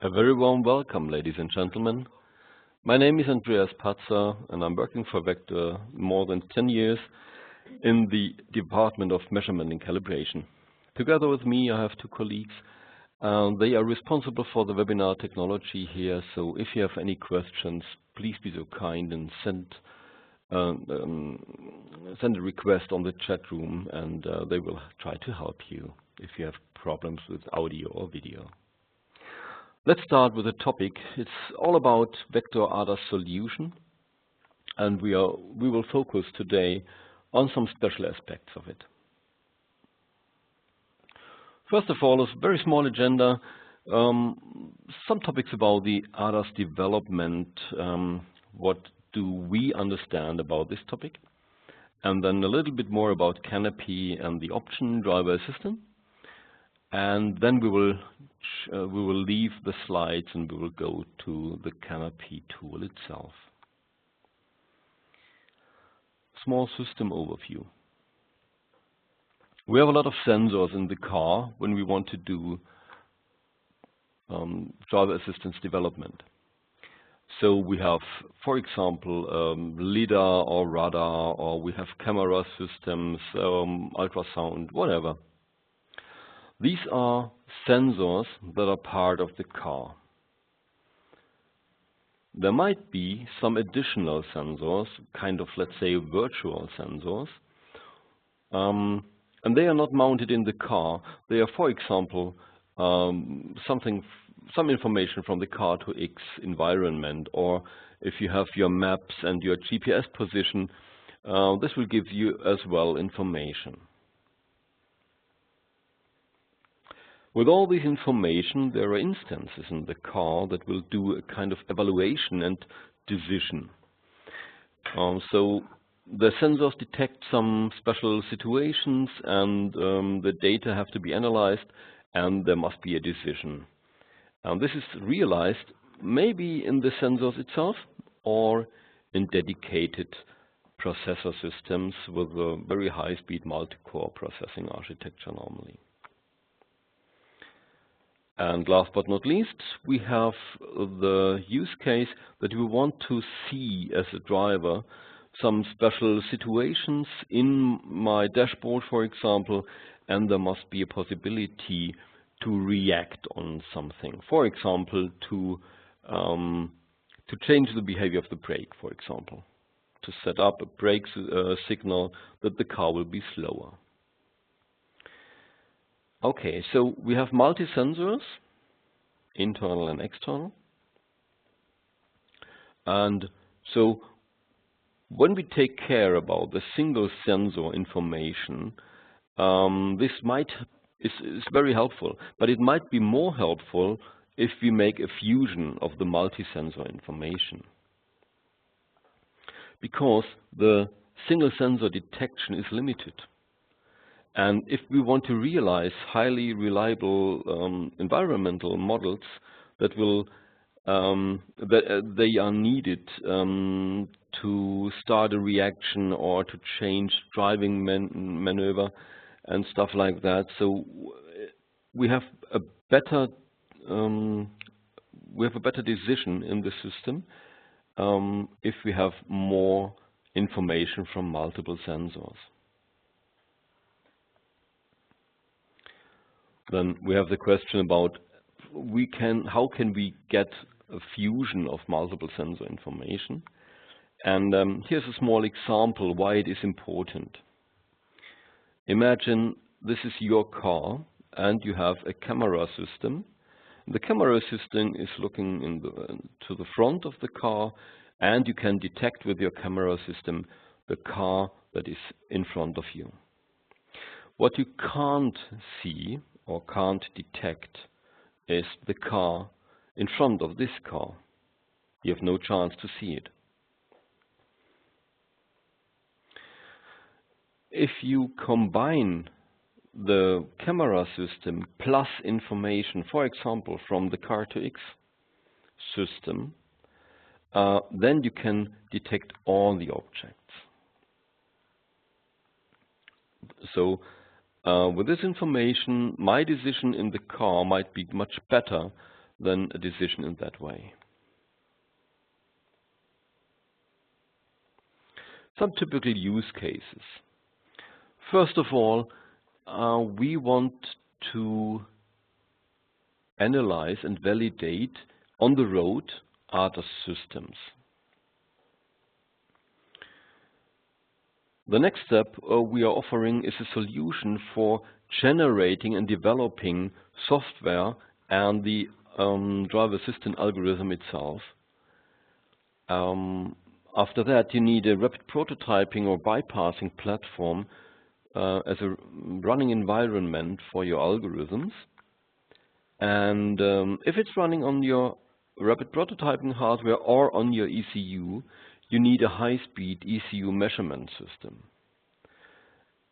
A very warm welcome, ladies and gentlemen. My name is Andreas Patzer, and I'm working for Vector more than 10 years in the Department of Measurement and Calibration. Together with me, I have two colleagues. They are responsible for the webinar technology here, so if you have any questions, please be so kind and send a request on the chat room, and they will try to help you if you have problems with audio or video. Let's start with the topic. It's all about vector ADAS solution, and we will focus today on some special aspects of it. First of all, a very small agenda, some topics about the ADAS development, what do we understand about this topic, and then a little bit more about CANape and the option driver assistant. And then we will leave the slides and we will go to the CANape tool itself. Small system overview. We have a lot of sensors in the car when we want to do driver assistance development. So we have, for example, LiDAR or radar, or we have camera systems, ultrasound, whatever. These are sensors that are part of the car. There might be some additional sensors, kind of, let's say, virtual sensors, and they are not mounted in the car. They are, for example, some information from the car to X environment, or if you have your maps and your GPS position, this will give you as well information. With all this information, there are instances in the car that will do a kind of evaluation and decision. So the sensors detect some special situations, and the data have to be analyzed, and there must be a decision. This is realized maybe in the sensors itself or in dedicated processor systems with a very high-speed multi-core processing architecture normally. And last but not least, we have the use case that we want to see as a driver some special situations in my dashboard, for example, and there must be a possibility to react on something. For example, to change the behavior of the brake, for example, to set up a brake signal that the car will be slower. Okay, so we have multi-sensors, internal and external. And so when we take care about the single sensor information, this is very helpful, but it might be more helpful if we make a fusion of the multi-sensor information. Because the single sensor detection is limited. And if we want to realize highly reliable environmental models that will they are needed to start a reaction or to change driving maneuver and stuff like that, so we have a better decision in the system if we have more information from multiple sensors. Then we have the question about how can we get a fusion of multiple sensor information. And here's a small example why it is important. Imagine this is your car and you have a camera system. The camera system is looking to the front of the car, and you can detect with your camera system the car that is in front of you. What you can't see or can't detect is the car in front of this car. You have no chance to see it. If you combine the camera system plus information, for example, from the car to X system, then you can detect all the objects. So with this information, my decision in the car might be much better then a decision in that way. Some typical use cases. First of all, we want to analyze and validate on the road ADAS systems. The next step we are offering is a solution for generating and developing software and the driver assistance algorithm itself. After that, you need a rapid prototyping or bypassing platform as a running environment for your algorithms. And if it's running on your rapid prototyping hardware or on your ECU, you need a high-speed ECU measurement system.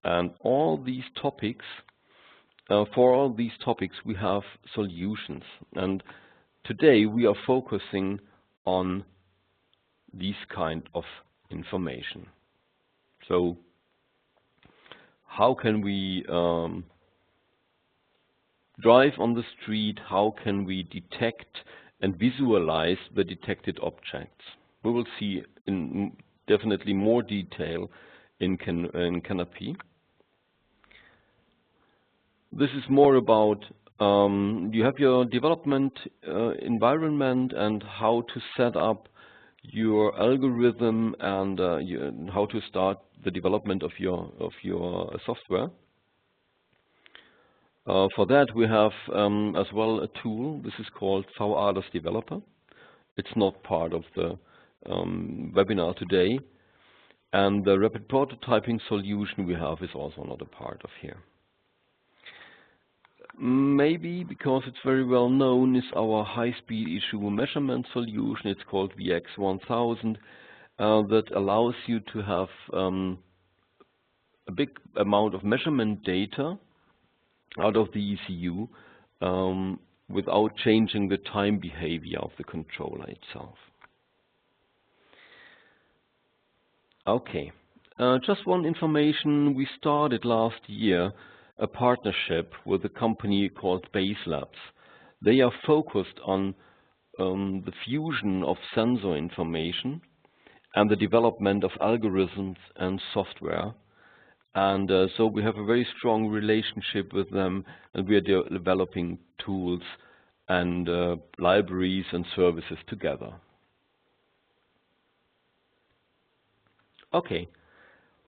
And all these topics, for all these topics, we have solutions. And today we are focusing on these kind of information. So how can we drive on the street? How can we detect and visualize the detected objects? We will see in definitely more detail in CANape. This is more about you have your development environment and how to set up your algorithm and how to start the development of your software. For that we have as well a tool. This is called ADAS Developer. It's not part of the webinar today, and the rapid prototyping solution we have is also not a part of here. Maybe because it's very well known is our high-speed ECU measurement solution. It's called VX1000 that allows you to have a big amount of measurement data out of the ECU without changing the time behavior of the controller itself. Okay, just one information. We started last year a partnership with a company called Base Labs. They are focused on the fusion of sensor information and the development of algorithms and software. And so we have a very strong relationship with them, and we are developing tools and libraries and services together. Okay.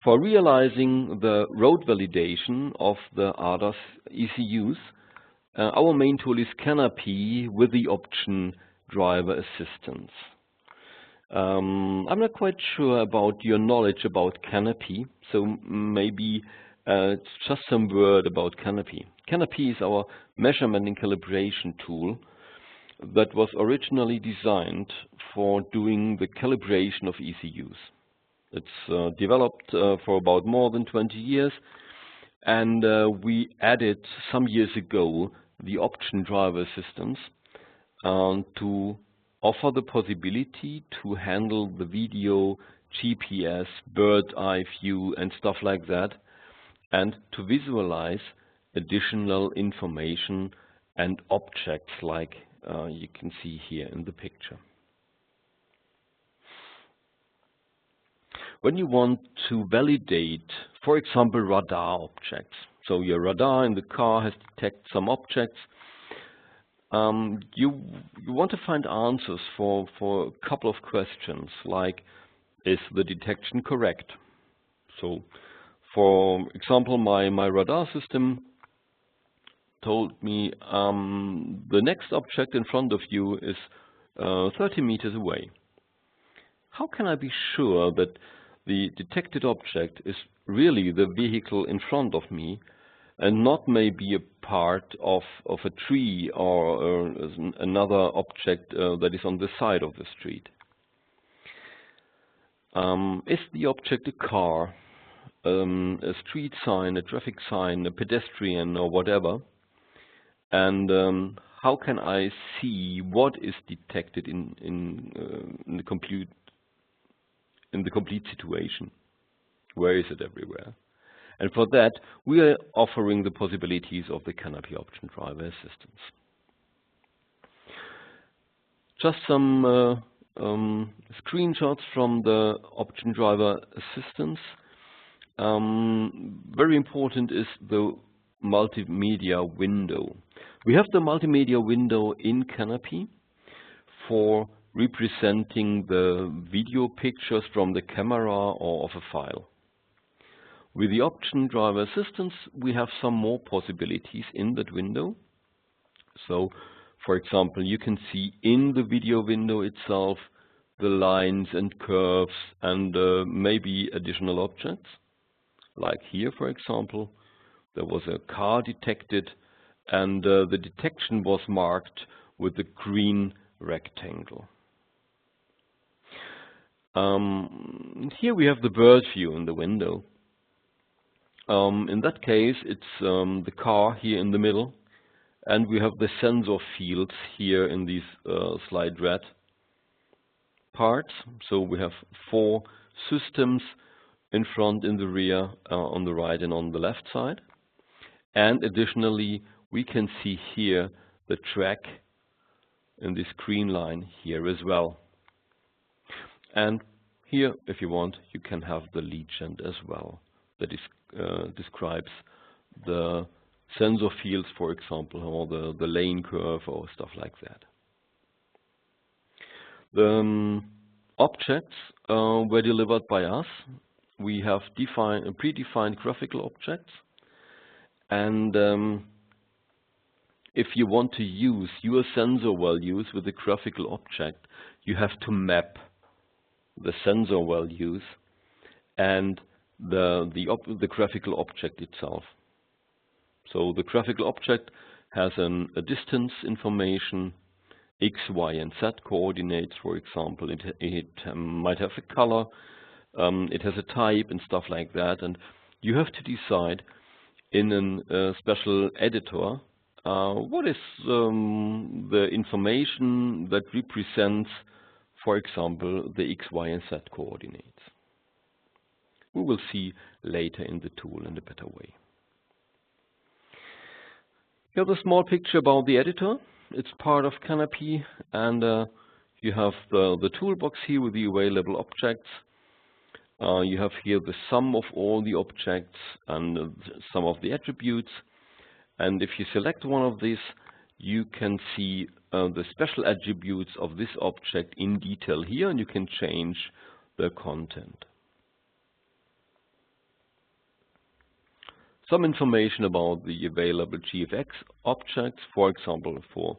For realizing the road validation of the ADAS ECUs, our main tool is CANape with the option driver assistance. I'm not quite sure about your knowledge about CANape, so maybe it's just some word about CANape. CANape is our measurement and calibration tool that was originally designed for doing the calibration of ECUs. It's developed for about more than 20 years, and we added some years ago the option driver assistance to offer the possibility to handle the video, GPS, bird's eye view and stuff like that, and to visualize additional information and objects like you can see here in the picture. When you want to validate, for example, radar objects, so your radar in the car has detected some objects, you want to find answers for a couple of questions, like, is the detection correct? So, for example, my radar system told me the next object in front of you is 30 meters away. How can I be sure that the detected object is really the vehicle in front of me and not maybe a part of a tree or another object that is on the side of the street? Is the object a car, a street sign, a traffic sign, a pedestrian or whatever? And how can I see what is detected in the complete situation? Where is it everywhere? And for that, we are offering the possibilities of the CANape option driver assistance. Just some screenshots from the option driver assistance. Very important is the multimedia window. We have the multimedia window in CANape for representing the video pictures from the camera or of a file. With the option driver assistance, we have some more possibilities in that window. So, for example, you can see in the video window itself the lines and curves and maybe additional objects. Like here, for example, there was a car detected and the detection was marked with the green rectangle. Here we have the bird view in the window. In that case, it's the car here in the middle, and we have the sensor fields here in these slide red parts. So we have 4 systems in front, in the rear, on the right and on the left side. And additionally, we can see here the track in this green line here as well. And here, if you want, you can have the legend as well that is, describes the sensor fields, for example, or the lane curve or stuff like that. The objects were delivered by us. We have predefined graphical objects, and if you want to use your sensor values with the graphical object, you have to map the sensor values and the graphical object itself. So the graphical object has a distance information, X, Y, and Z coordinates, for example. It might have a color, it has a type and stuff like that. And you have to decide in a special editor what is the information that represents, for example, the X, Y, and Z coordinates. We will see later in the tool in a better way. Here's a small picture about the editor. It's part of CANape, and you have the toolbox here with the available objects. You have here the sum of all the objects and some of the attributes. And if you select one of these, you can see the special attributes of this object in detail here, and you can change the content. Some information about the available GFX objects, for example, for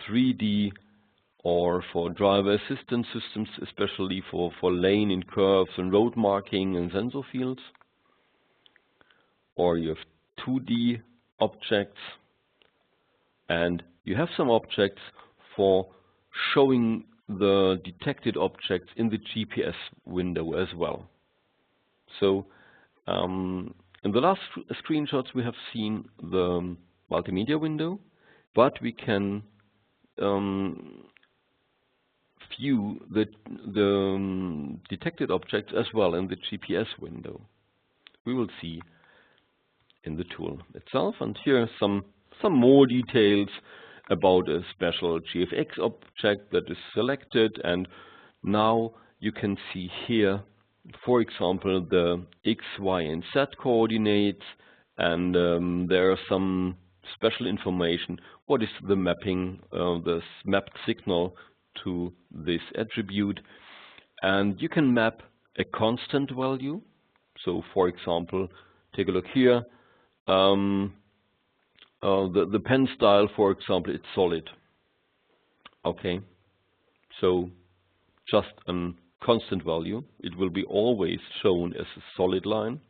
3D or for driver assistance systems, especially for lane and curves and road marking and sensor fields. Or you have 2D objects, and you have some objects for showing the detected objects in the GPS window as well. So in the last screenshots we have seen the multimedia window, but we can view the detected objects as well in the GPS window. We will see in the tool itself, and here are some more details about a special GFX object that is selected. And now you can see here, for example, the X, Y, and Z coordinates, and there are some special information. What is the mapping, this mapped signal to this attribute? And you can map a constant value. So, for example, take a look here. The pen style, for example, it's solid. Okay, so just a constant value. It will be always shown as a solid line.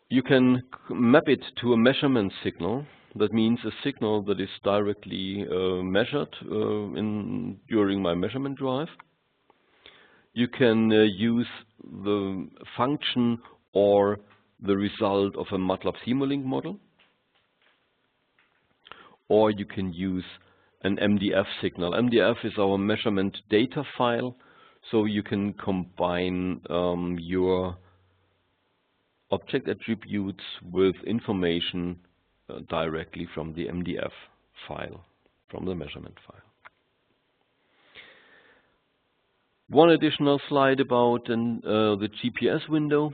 You can map it to a measurement signal. That means a signal that is directly measured during my measurement drive. You can use the function or the result of a MATLAB Simulink model, or you can use an MDF signal. MDF is our measurement data file, so you can combine your object attributes with information directly from the MDF file, from the measurement file. One additional slide about the GPS window.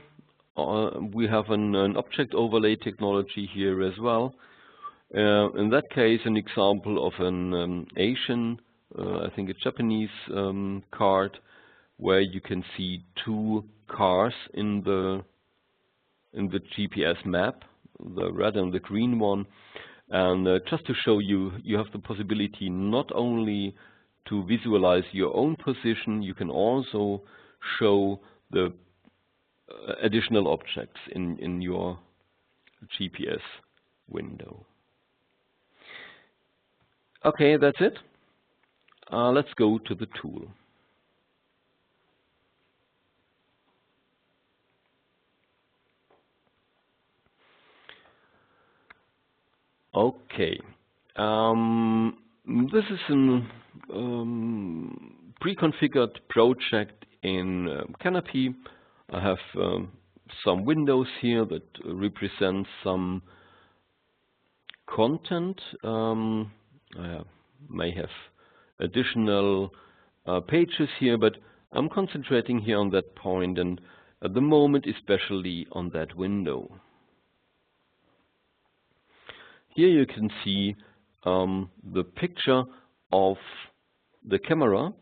We have an object overlay technology here as well. In that case, an example of an Asian, I think a Japanese card, where you can see two cars in the GPS map, the red and the green one. And just to show you, you have the possibility not only to visualize your own position, you can also show the additional objects in your GPS window. Okay, that's it. Let's go to the tool. Okay, this is a pre-configured project in CANape. I have some windows here that represent some content. I may have additional pages here, but I'm concentrating here on that point, and at the moment especially on that window. Here you can see the picture of the camera.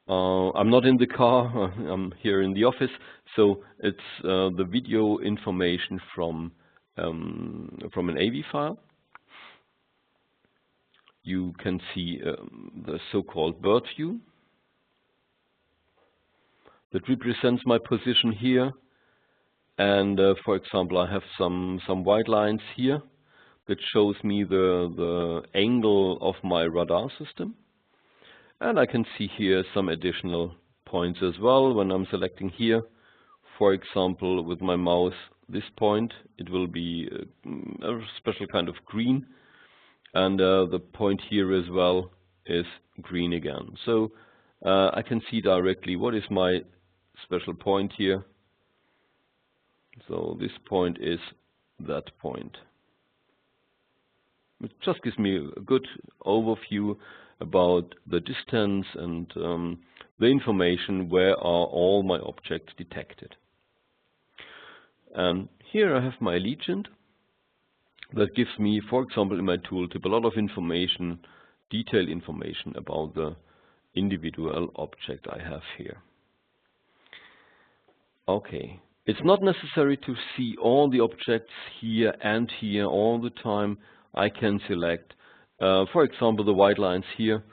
I'm not in the car, I'm here in the office, so it's the video information from an AV file. You can see the so-called bird view that represents my position here, and for example I have some white lines here that shows me the angle of my radar system. And I can see here some additional points as well when I'm selecting here. For example, with my mouse, this point, it will be a special kind of green. And the point here as well is green again. So I can see directly what is my special point here. So this point is that point. It just gives me a good overview about the distance and the information where are all my objects detected. And here I have my legend that gives me, for example, in my tooltip, a lot of information, detailed information about the individual object I have here. Okay, it's not necessary to see all the objects here and here all the time. I can select, for example, the white lines here.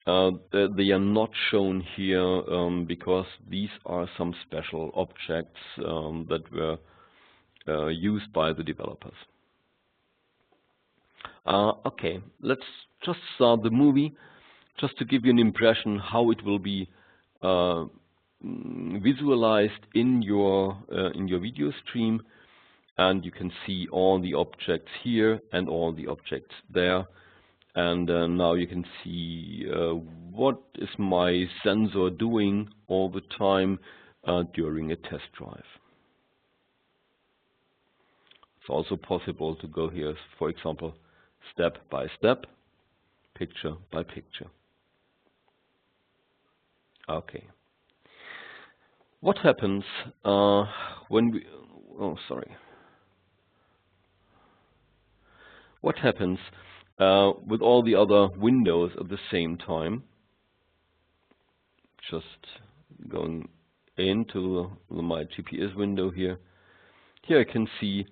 They are not shown here because these are some special objects that were used by the developers. Okay, let's just start the movie, just to give you an impression how it will be visualized in your video stream. And you can see all the objects here and all the objects there. And now you can see what is my sensor doing all the time during a test drive. It's also possible to go here, for example, step by step, picture by picture. Okay. What happens when we... Oh, sorry. What happens with all the other windows at the same time? Just going into my GPS window here. Here I can see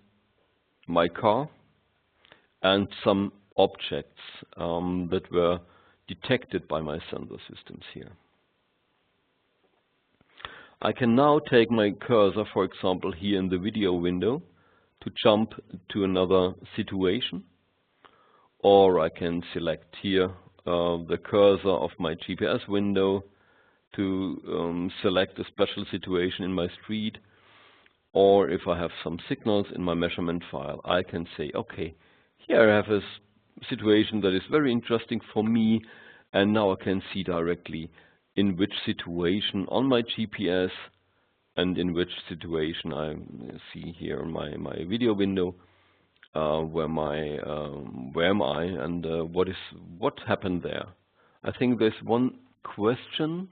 my car and some objects that were detected by my sensor systems here. I can now take my cursor, for example, here in the video window to jump to another situation. Or I can select here the cursor of my GPS window to select a special situation in my street. Or if I have some signals in my measurement file, I can say, okay, here I have a situation that is very interesting for me, and now I can see directly in which situation on my GPS and in which situation I see here in my video window. Where am I and what happened there? I think there's one question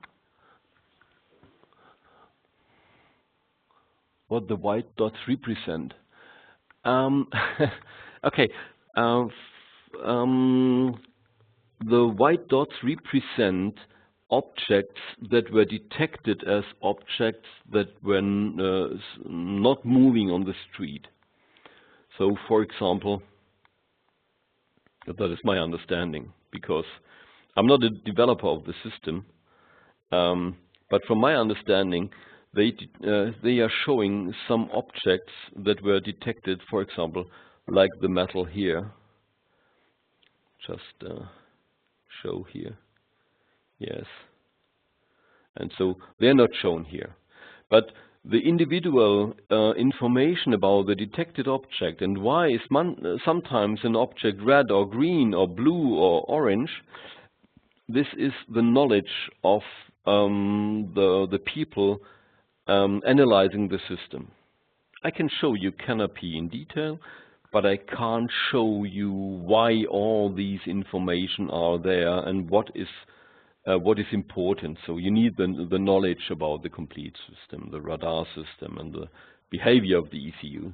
what the white dots represent. Okay, the white dots represent objects that were detected as objects that were not moving on the street. So, for example, that is my understanding, because I'm not a developer of the system, but from my understanding, they are showing some objects that were detected, for example, like the metal here. Just show here. Yes. And so they're not shown here. But the individual information about the detected object and why is sometimes an object red or green or blue or orange, this is the knowledge of the people analyzing the system. I can show you CANape in detail, but I can't show you why all these information are there and what is important. So you need the knowledge about the complete system, the radar system, and the behavior of the ECU.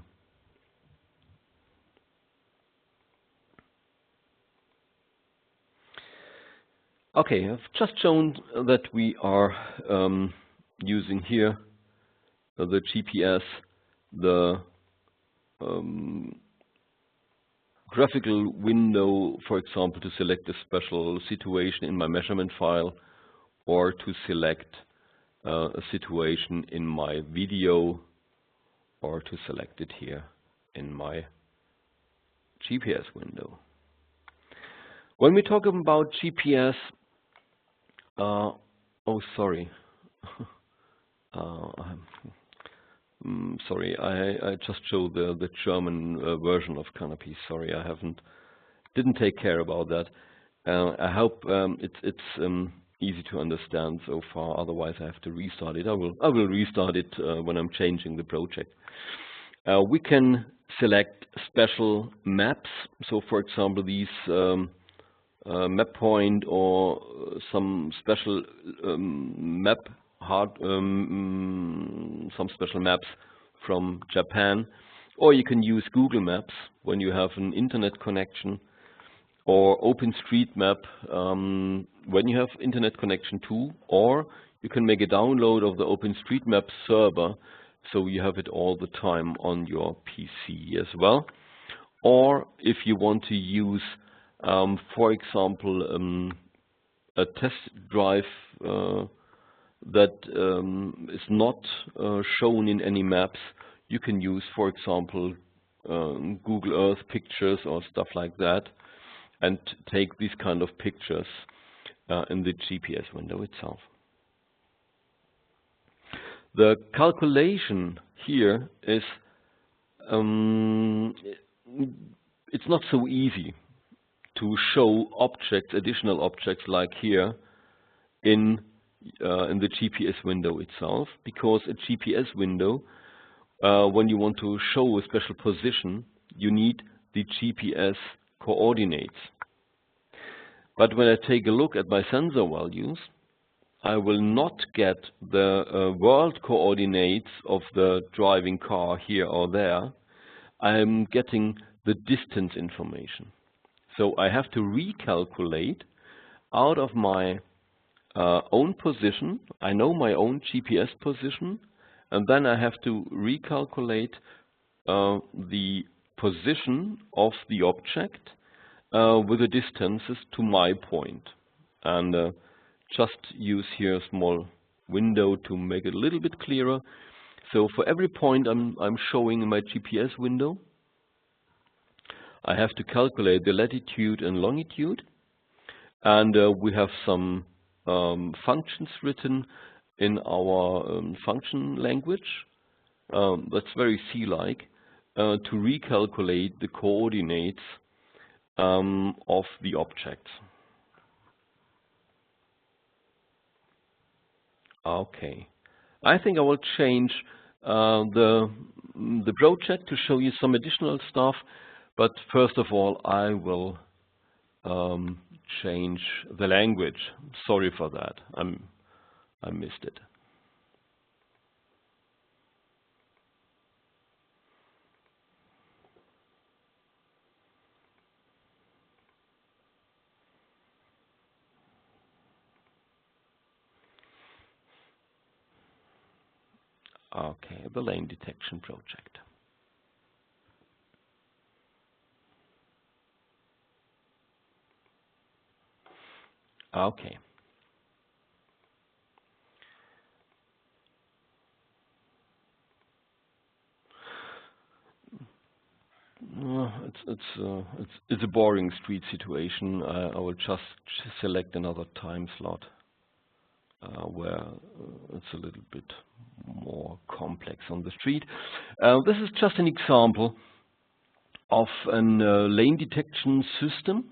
Okay, I've just shown that we are using here the GPS, the graphical window, for example, to select a special situation in my measurement file, or to select a situation in my video, or to select it here in my GPS window. When we talk about GPS, oh, sorry. Sorry, I just showed the German version of CANape. Sorry, I didn't take care about that. I hope it's easy to understand so far. Otherwise, I have to restart it. I will restart it when I'm changing the project. We can select special maps. So, for example, these map point or some special some special maps from Japan, or you can use Google Maps when you have an internet connection, or OpenStreetMap when you have internet connection too, or you can make a download of the OpenStreetMap server so you have it all the time on your PC as well. Or if you want to use for example a test drive that is not shown in any maps, you can use, for example, Google Earth pictures or stuff like that, and take these kind of pictures in the GPS window itself. The calculation here is it's not so easy to show objects, additional objects like here in the GPS window itself, because a GPS window, when you want to show a special position, you need the GPS coordinates. But when I take a look at my sensor values, I will not get the world coordinates of the driving car here or there. I am getting the distance information. So I have to recalculate out of my own position. I know my own GPS position, and then I have to recalculate the position of the object with the distances to my point. And just use here a small window to make it a little bit clearer. So for every point I'm showing in my GPS window, I have to calculate the latitude and longitude, and we have some functions written in our function language that's very C-like to recalculate the coordinates of the objects. Okay, I think I will change the project to show you some additional stuff, but first of all I will change the language. Sorry for that, I missed it. Okay, the lane detection project. Okay. It's a boring street situation. I will just select another time slot where it's a little bit more complex on the street. This is just an example of a lane detection system,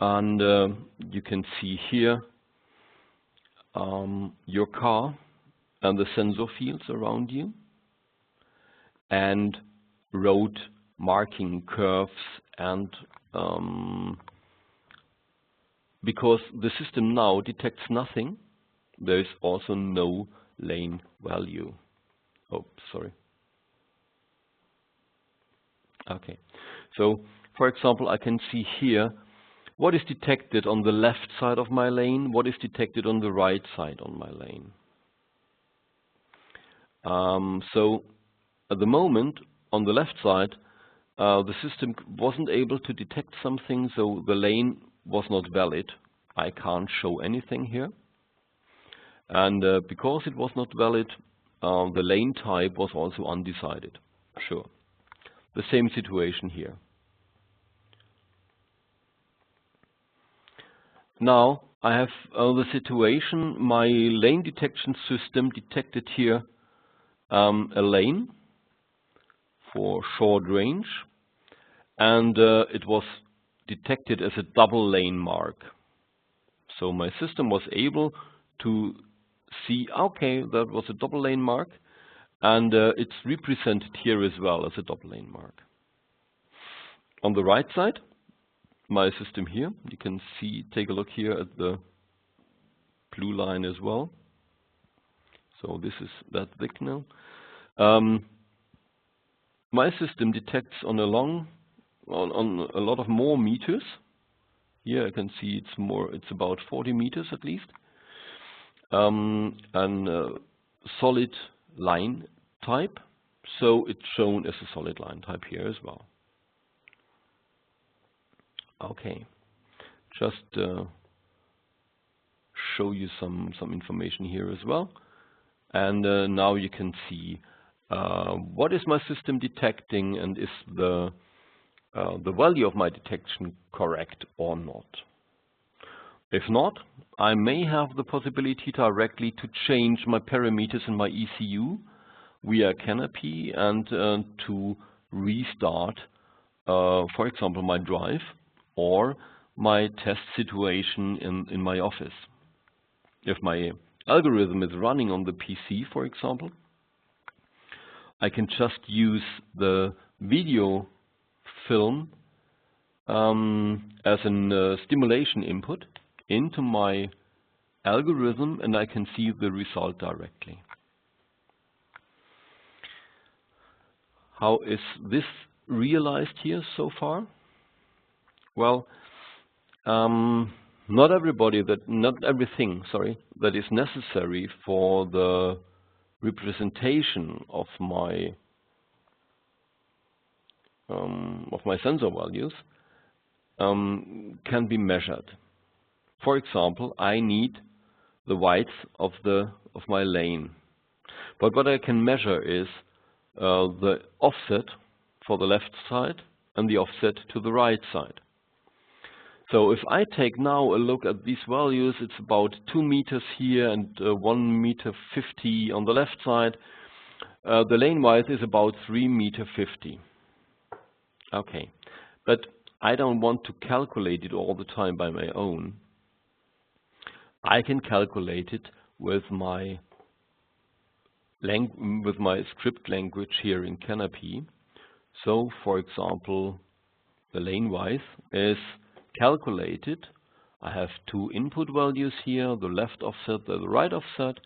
and you can see here your car and the sensor fields around you, and road marking curves, and because the system now detects nothing, there is also no lane value. Oh, sorry. Okay, so for example, I can see here what is detected on the left side of my lane, what is detected on the right side on my lane. So at the moment, on the left side, the system wasn't able to detect something, so the lane was not valid. I can't show anything here. And because it was not valid, the lane type was also undecided. Sure. The same situation here. Now I have the situation, my lane detection system detected here a lane for short range, and it was detected as a double lane mark. So my system was able to see, okay, that was a double lane mark, and it's represented here as well as a double lane mark. On the right side, my system here, you can see, take a look here at the blue line as well. So this is that thick now. My system detects on a lot of more meters. Here I can see it's about 40 meters at least. And solid line type, so it's shown as a solid line type here as well. Okay, just show you some information here as well. And now you can see what is my system detecting, and is the value of my detection correct or not. If not, I may have the possibility directly to change my parameters in my ECU via CANape and to restart, for example, my drive or my test situation in my office. If my algorithm is running on the PC, for example, I can just use the video film as a stimulation input into my algorithm, and I can see the result directly. How is this realized here so far? Well, not everything that is necessary for the representation of my sensor values can be measured. For example, I need the width of my lane, but what I can measure is the offset for the left side and the offset to the right side. So if I take now a look at these values, it's about 2 meters here and 1.50 meters on the left side. The lane width is about 3.50 meters. Okay, but I don't want to calculate it all the time by my own. I can calculate it with my script language here in CANape. So, for example, the lane width is calculated. I have two input values here, the left offset and the right offset,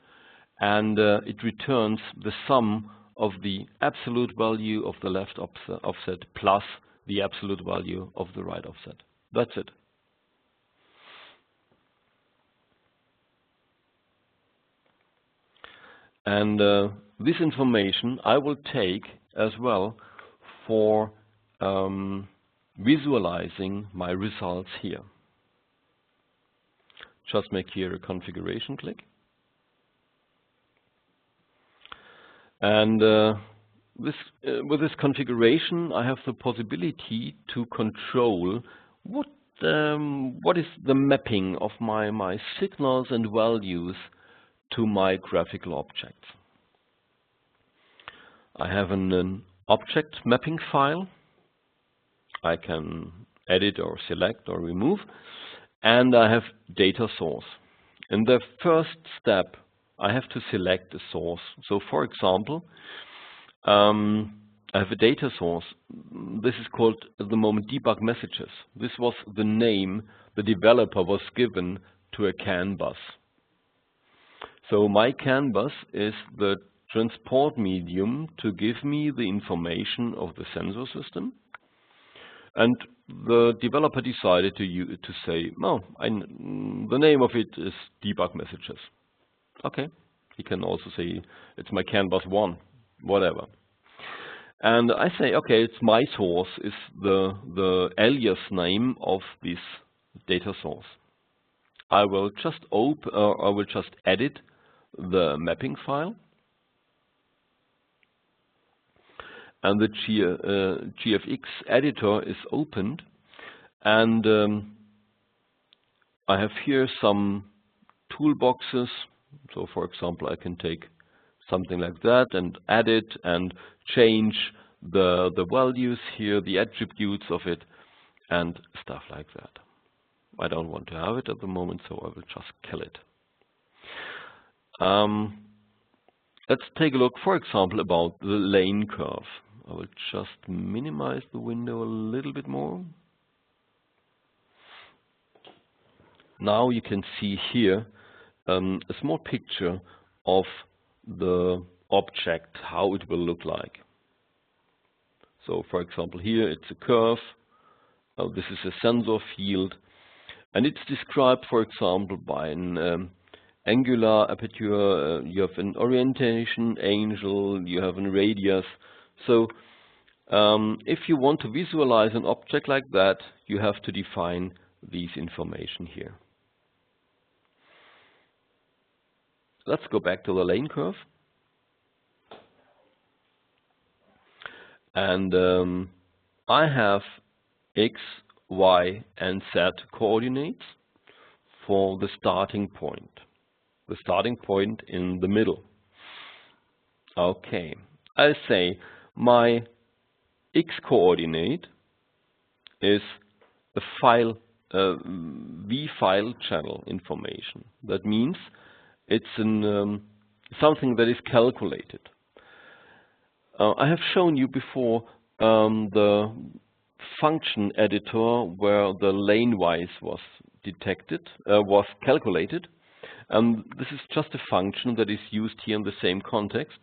and it returns the sum of the absolute value of the left offset plus the absolute value of the right offset. That's it. And this information I will take as well for visualizing my results here. Just make here a configuration click. And with this configuration, I have the possibility to control what is the mapping of my signals and values to my graphical objects. I have an object mapping file. I can edit or select or remove, and I have data source. In the first step, I have to select a source. So for example, I have a data source. This is called at the moment debug messages. This was the name the developer was given to a CAN bus. So my CAN bus is the transport medium to give me the information of the sensor system. And the developer decided to say, no, the name of it is debug messages. Okay, he can also say it's my CAN bus 1, whatever. And I say, okay, it's my source is the alias name of this data source. I will just edit the mapping file, and the GFX Editor is opened, and I have here some toolboxes. So for example, I can take something like that and add it and change the values here, the attributes of it, and stuff like that. I don't want to have it at the moment, so I will just kill it. Let's take a look, for example, about the lane curve. I will just minimize the window a little bit more. Now you can see here a small picture of the object, how it will look like. So for example, here it's a curve. This is a sensor field, and it's described, for example, by an angular aperture. You have an orientation angle, you have a radius. So if you want to visualize an object like that, you have to define these information here. Let's go back to the lane curve. And I have X, Y, and Z coordinates for the starting point. The starting point in the middle. Okay, I say my X coordinate is a file, V file channel information. That means it's something that is calculated. I have shown you before the function editor where the lane-wise was was calculated. This is just a function that is used here in the same context.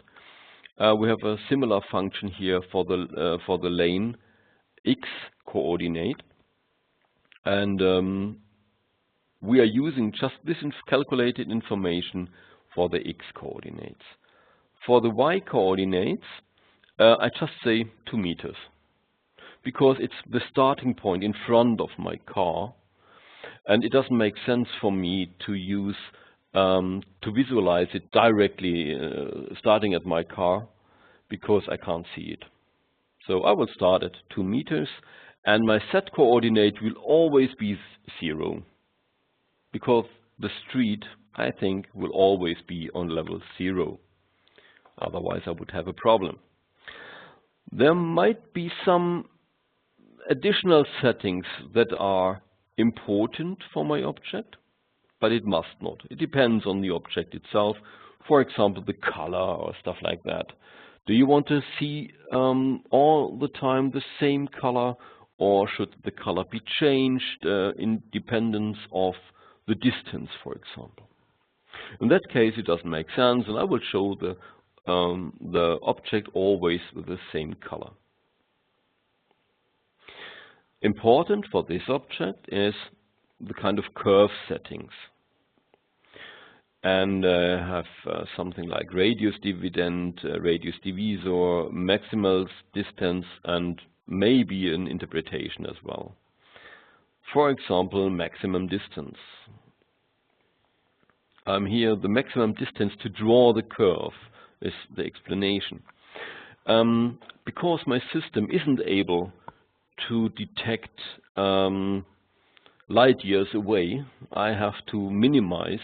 We have a similar function here for the lane X coordinate, and we are using just this calculated information for the X coordinates. For the Y coordinates, I just say 2 meters, because it's the starting point in front of my car, and it doesn't make sense for me to use to visualize it directly starting at my car, because I can't see it. So I will start at 2 meters, and my Z coordinate will always be 0, because the street, I think, will always be on level 0. Otherwise I would have a problem. There might be some additional settings that are important for my object, but it must not. It depends on the object itself. For example, the color or stuff like that. Do you want to see all the time the same color, or should the color be changed in dependence of the distance, for example? In that case, it doesn't make sense, and I will show the object always with the same color. Important for this object is the kind of curve settings. and have something like radius dividend, radius divisor, maximal distance, and maybe an interpretation as well. For example, maximum distance. Here the maximum distance to draw the curve is the explanation. Because my system isn't able to detect light years away, I have to minimize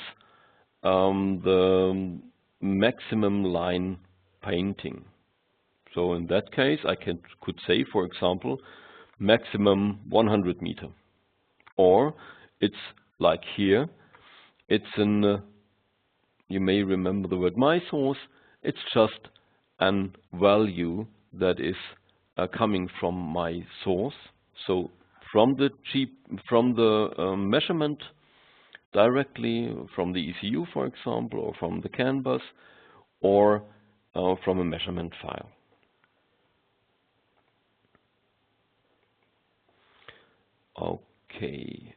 the maximum line painting. So in that case, I could say, for example, maximum 100 meter. Or it's like here, it's an, you may remember the word my source, it's just an value that is coming from my source. So from the measurement directly from the ECU, for example, or from the CAN bus, or from a measurement file. Okay.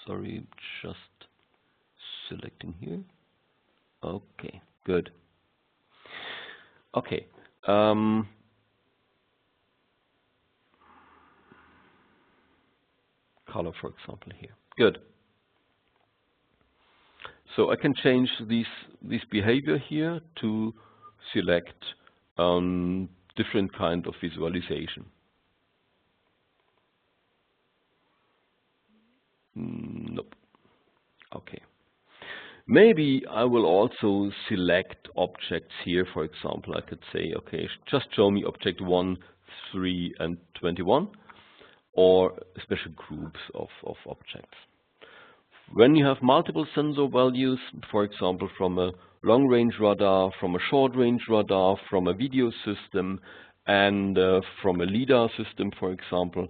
Sorry, just selecting here. Okay, good. Okay. Color, for example, here. Good. So I can change this behavior here to select different kind of visualization. Nope. Okay. Maybe I will also select objects here. For example, I could say, okay, just show me object 1, 3, and 21, or special groups of objects. When you have multiple sensor values, for example, from a long-range radar, from a short-range radar, from a video system, and from a LiDAR system, for example,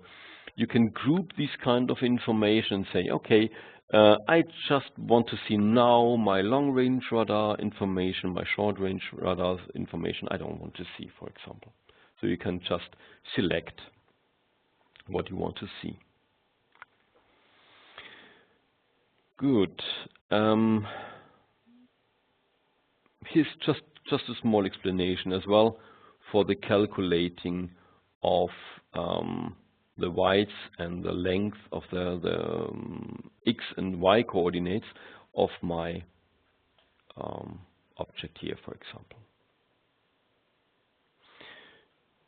you can group this kind of information and say, okay, I just want to see now my long-range radar information, my short-range radar information I don't want to see, for example. So you can just select what you want to see. Good. Here's just a small explanation as well for the calculating of the widths and the length of the X and Y coordinates of my object here, for example.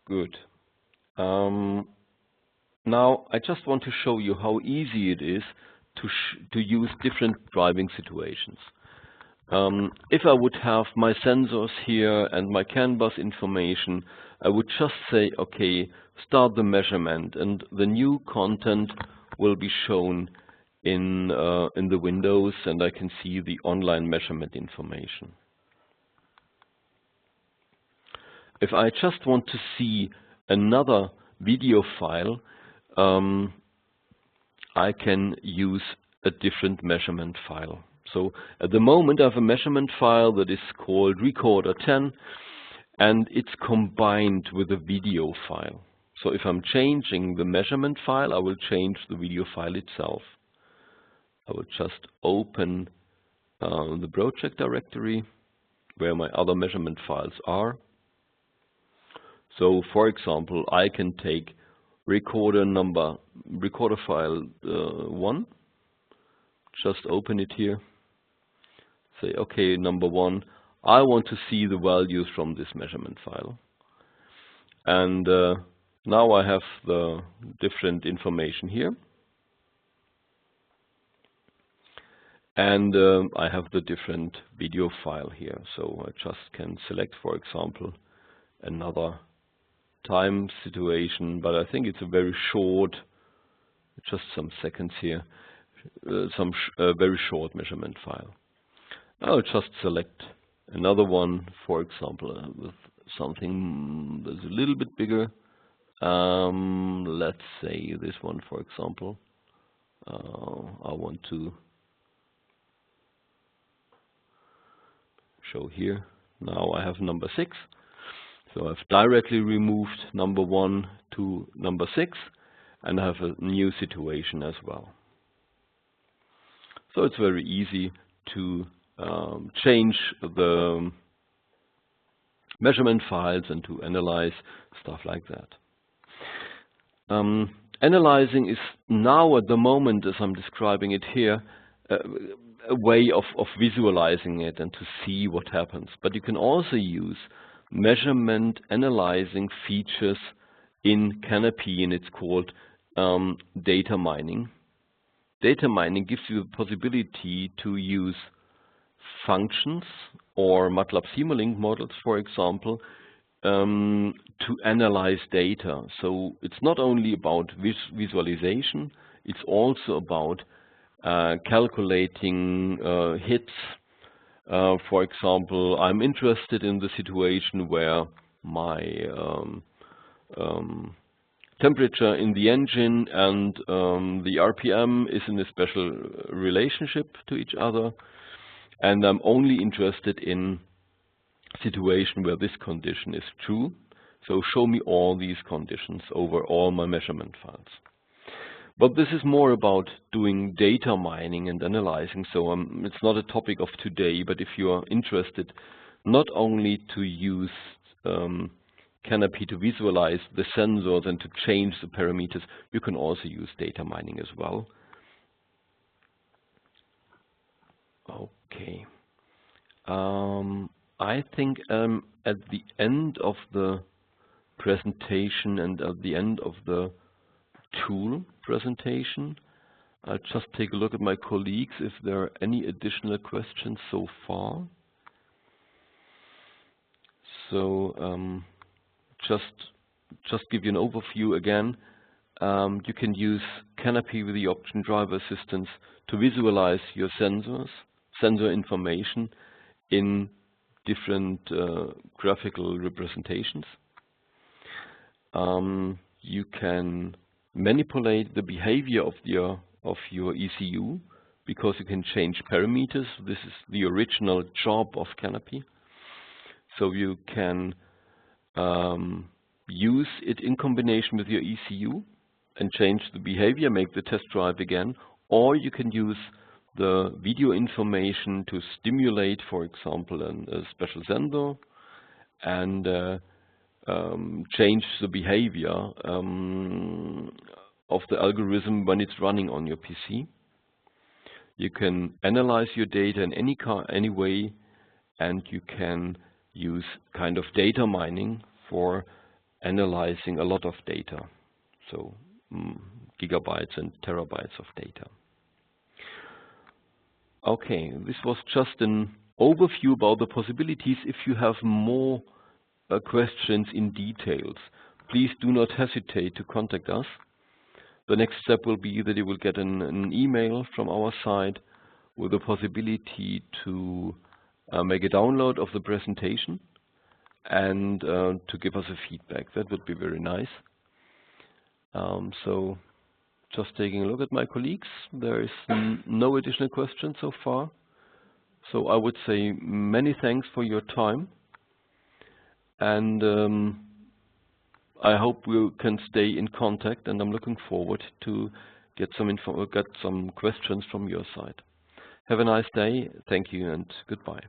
Good. Now I just want to show you how easy it is to use different driving situations. If I would have my sensors here and my CAN bus information, I would just say, okay, start the measurement, and the new content will be shown in the windows, and I can see the online measurement information. If I just want to see another video file, I can use a different measurement file. So at the moment I have a measurement file that is called Recorder 10, and it's combined with a video file. So if I'm changing the measurement file, I will change the video file itself. I will just open the project directory where my other measurement files are. So for example, I can take recorder file 1, just open it here, say, okay, number 1, I want to see the values from this measurement file. And now I have the different information here. And I have the different video file here. So I just can select, for example, another time situation, but I think it's a very short, just some seconds here, very short measurement file. I'll just select another one, for example, with something that's a little bit bigger. Let's say this one, for example. I want to show here. Now I have number 6. So I've directly removed number 1 to number 6, and I have a new situation as well. So it's very easy to change the measurement files and to analyze stuff like that. Analyzing is now at the moment, as I'm describing it here, a way of visualizing it and to see what happens. But you can also use measurement analyzing features in CANape, and it's called data mining. Data mining gives you the possibility to use functions or MATLAB Simulink models, for example, to analyze data. So it's not only about visualization, it's also about calculating hits. For example, I'm interested in the situation where my temperature in the engine and the RPM is in a special relationship to each other, and I'm only interested in situation where this condition is true. So show me all these conditions over all my measurement files. But this is more about doing data mining and analyzing, so it's not a topic of today, but if you are interested not only to use CANape to visualize the sensors and to change the parameters, you can also use data mining as well. Okay. I think at the end of the presentation and at the end of the tool presentation, I'll just take a look at my colleagues if there are any additional questions so far. So just give you an overview again. You can use CANape with the option driver assistance to visualize your sensor information in different graphical representations. You can manipulate the behavior of your ECU because you can change parameters. This is the original job of CANape. So you can use it in combination with your ECU and change the behavior, make the test drive again, or you can use the video information to stimulate, for example, a special sensor and change the behavior of the algorithm when it's running on your PC. You can analyze your data in any way, and you can use kind of data mining for analyzing a lot of data, so gigabytes and terabytes of data. Okay, this was just an overview about the possibilities. If you have more questions in details, please do not hesitate to contact us. The next step will be that you will get an email from our side with the possibility to make a download of the presentation and to give us a feedback. That would be very nice. So just taking a look at my colleagues, there is no additional questions so far. So I would say many thanks for your time, and I hope we can stay in contact, and I'm looking forward to get some questions from your side. Have a nice day. Thank you and goodbye.